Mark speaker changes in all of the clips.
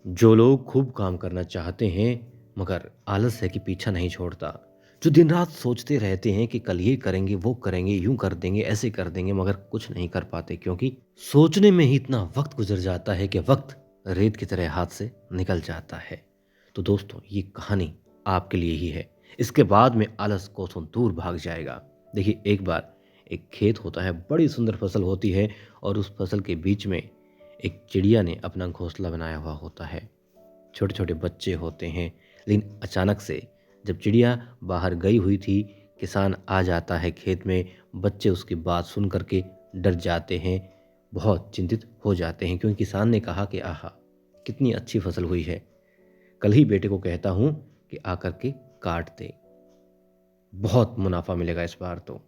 Speaker 1: जो लोग खूब काम करना चाहते हैं मगर आलस है कि पीछा नहीं छोड़ता। जो दिन रात सोचते रहते हैं कि कल ये करेंगे, वो करेंगे, यूं कर देंगे, ऐसे कर देंगे, मगर कुछ नहीं कर पाते क्योंकि सोचने में ही इतना वक्त गुजर जाता है कि वक्त रेत की तरह हाथ से निकल जाता है। तो दोस्तों, ये कहानी आपके लिए ही है। इसके बाद में आलस कोसों दूर भाग जाएगा। देखिए, एक बार एक खेत होता है, बड़ी सुंदर फसल होती है और उस फसल के बीच में एक चिड़िया ने अपना घोंसला बनाया हुआ होता है। छोटे छोटे बच्चे होते हैं, लेकिन अचानक से जब चिड़िया बाहर गई हुई थी, किसान आ जाता है खेत में। बच्चे उसकी बात सुन करके डर जाते हैं, बहुत चिंतित हो जाते हैं क्योंकि किसान ने कहा कि आहा, कितनी अच्छी फसल हुई है, कल ही बेटे को कहता हूँ कि आकर के काट दे, बहुत मुनाफा मिलेगा इस बार तो।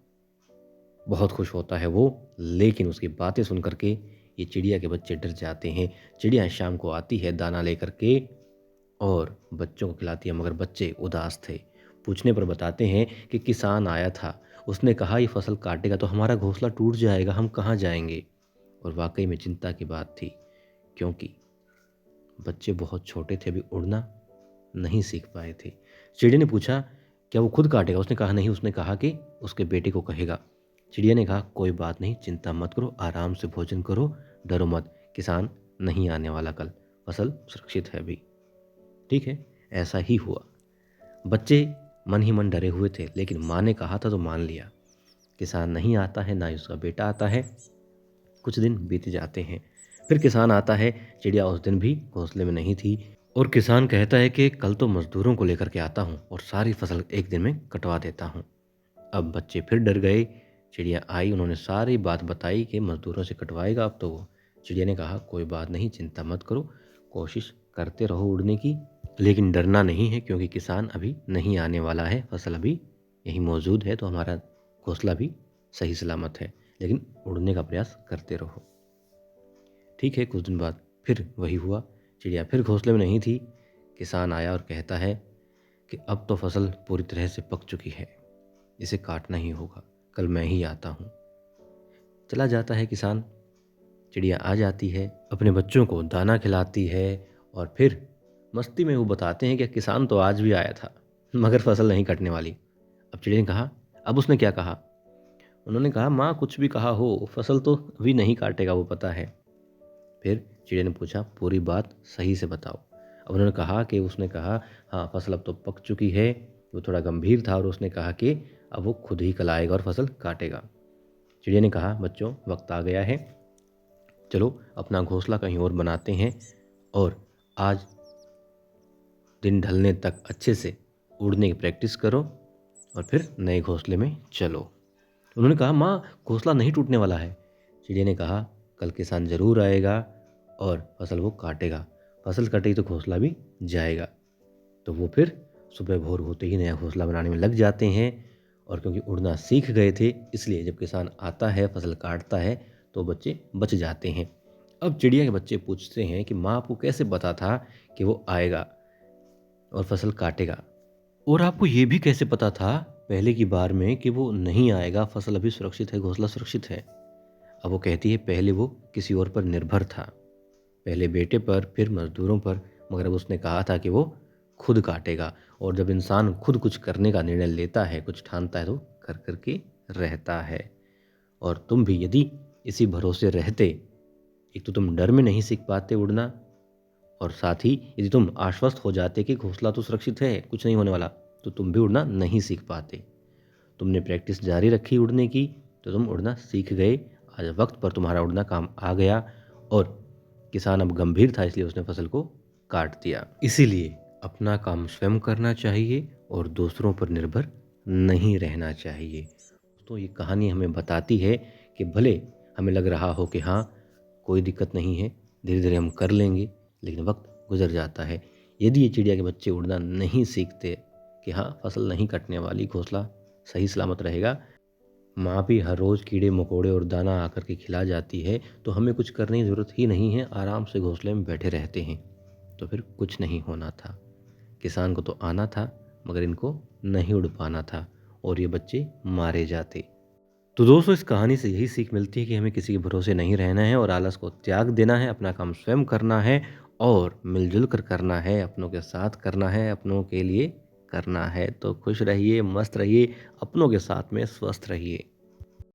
Speaker 1: बहुत खुश होता है वो, लेकिन उसकी बातें सुन करके ये चिड़िया के बच्चे डर जाते हैं। चिड़िया शाम को आती है दाना लेकर के और बच्चों को खिलाती है, मगर बच्चे उदास थे। पूछने पर बताते हैं कि किसान आया था, उसने कहा ये फसल काटेगा तो हमारा घोंसला टूट जाएगा, हम कहाँ जाएंगे। और वाकई में चिंता की बात थी, क्योंकि बच्चे बहुत छोटे थे, अभी उड़ना नहीं सीख पाए थे। चिड़िया ने पूछा, क्या वो खुद काटेगा? उसने कहा नहीं, उसने कहा कि उसके बेटे को कहेगा। चिड़िया ने कहा, कोई बात नहीं, चिंता मत करो, आराम से भोजन करो, डरो मत, किसान नहीं आने वाला कल, फसल सुरक्षित है अभी। ठीक है, ऐसा ही हुआ। बच्चे मन ही मन डरे हुए थे, लेकिन माँ ने कहा था तो मान लिया। किसान नहीं आता है, ना ही उसका बेटा आता है। कुछ दिन बीत जाते हैं, फिर किसान आता है। चिड़िया उस दिन भी घोंसले में नहीं थी और किसान कहता है कि कल तो मजदूरों को लेकर के आता हूँ और सारी फसल एक दिन में कटवा देता हूँ। अब बच्चे फिर डर गए। चिड़िया आई, उन्होंने सारी बात बताई कि मजदूरों से कटवाएगा अब तो वो। चिड़िया ने कहा, कोई बात नहीं, चिंता मत करो, कोशिश करते रहो उड़ने की, लेकिन डरना नहीं है क्योंकि किसान अभी नहीं आने वाला है, फसल अभी यहीं मौजूद है, तो हमारा घोंसला भी सही सलामत है, लेकिन उड़ने का प्रयास करते रहो। ठीक है, कुछ दिन बाद फिर वही हुआ। चिड़िया फिर घोंसले में नहीं थी। किसान आया और कहता है कि अब तो फसल पूरी तरह से पक चुकी है, इसे काटना ही होगा, कल मैं ही आता हूँ। चला जाता है किसान। चिड़िया आ जाती है, अपने बच्चों को दाना खिलाती है और फिर मस्ती में वो बताते हैं कि किसान तो आज भी आया था, मगर फसल नहीं कटने वाली। अब चिड़िया ने कहा, अब उसने क्या कहा? उन्होंने कहा, माँ कुछ भी कहा हो, फसल तो अभी नहीं काटेगा, वो पता है। फिर चिड़िया ने पूछा, पूरी बात सही से बताओ। अब उन्होंने कहा कि उसने कहा, हाँ फसल अब तो पक चुकी है। वो थोड़ा गंभीर था और उसने कहा कि अब वो खुद ही कल आएगा और फसल काटेगा। चिड़िया ने कहा, बच्चों वक्त आ गया है, चलो अपना घोंसला कहीं और बनाते हैं और आज दिन ढलने तक अच्छे से उड़ने की प्रैक्टिस करो और फिर नए घोंसले में चलो। उन्होंने कहा, माँ घोंसला नहीं टूटने वाला है। चिड़िया ने कहा, कल किसान जरूर आएगा और फसल वो काटेगा, फसल कटेगी तो घोंसला भी जाएगा। तो वो फिर सुबह भोर होते ही नया घोंसला बनाने में लग जाते हैं और क्योंकि उड़ना सीख गए थे, इसलिए जब किसान आता है, फसल काटता है, तो बच्चे बच जाते हैं। अब चिड़िया के बच्चे पूछते हैं कि माँ आपको कैसे पता था कि वो आएगा और फसल काटेगा, और आपको ये भी कैसे पता था पहले की बार में कि वो नहीं आएगा, फसल अभी सुरक्षित है, घोंसला सुरक्षित है? अब वो कहती है, पहले वो किसी और पर निर्भर था, पहले बेटे पर, फिर मजदूरों पर, मगर अब उसने कहा था कि वो खुद काटेगा। और जब इंसान खुद कुछ करने का निर्णय लेता है, कुछ ठानता है, तो कर करके रहता है। और तुम भी यदि इसी भरोसे रहते, एक तो तुम डर में नहीं सीख पाते उड़ना, और साथ ही यदि तुम आश्वस्त हो जाते कि घोंसला तो सुरक्षित है, कुछ नहीं होने वाला, तो तुम भी उड़ना नहीं सीख पाते। तुमने प्रैक्टिस जारी रखी उड़ने की, तो तुम उड़ना सीख गए। आज वक्त पर तुम्हारा उड़ना काम आ गया और किसान अब गंभीर था, इसलिए उसने फसल को काट दिया। इसीलिए अपना काम स्वयं करना चाहिए और दूसरों पर निर्भर नहीं रहना चाहिए। तो ये कहानी हमें बताती है कि भले हमें लग रहा हो कि हाँ कोई दिक्कत नहीं है, धीरे धीरे हम कर लेंगे, लेकिन वक्त गुजर जाता है। यदि ये चिड़िया के बच्चे उड़ना नहीं सीखते कि हाँ फसल नहीं कटने वाली, घोंसला सही सलामत रहेगा, माँ भी हर रोज़ कीड़े मकोड़े और दाना आकर के खिला जाती है, तो हमें कुछ करने की ज़रूरत ही नहीं है, आराम से घोंसले में बैठे रहते हैं, तो फिर कुछ नहीं होना था। किसान को तो आना था, मगर इनको नहीं उड़ पाना था और ये बच्चे मारे जाते। तो दोस्तों, इस कहानी से यही सीख मिलती है कि हमें किसी के भरोसे नहीं रहना है और आलस को त्याग देना है, अपना काम स्वयं करना है और मिलजुल कर करना है, अपनों के साथ करना है, अपनों के लिए करना है। तो खुश रहिए, मस्त रहिए, अपनों के साथ में स्वस्थ रहिए।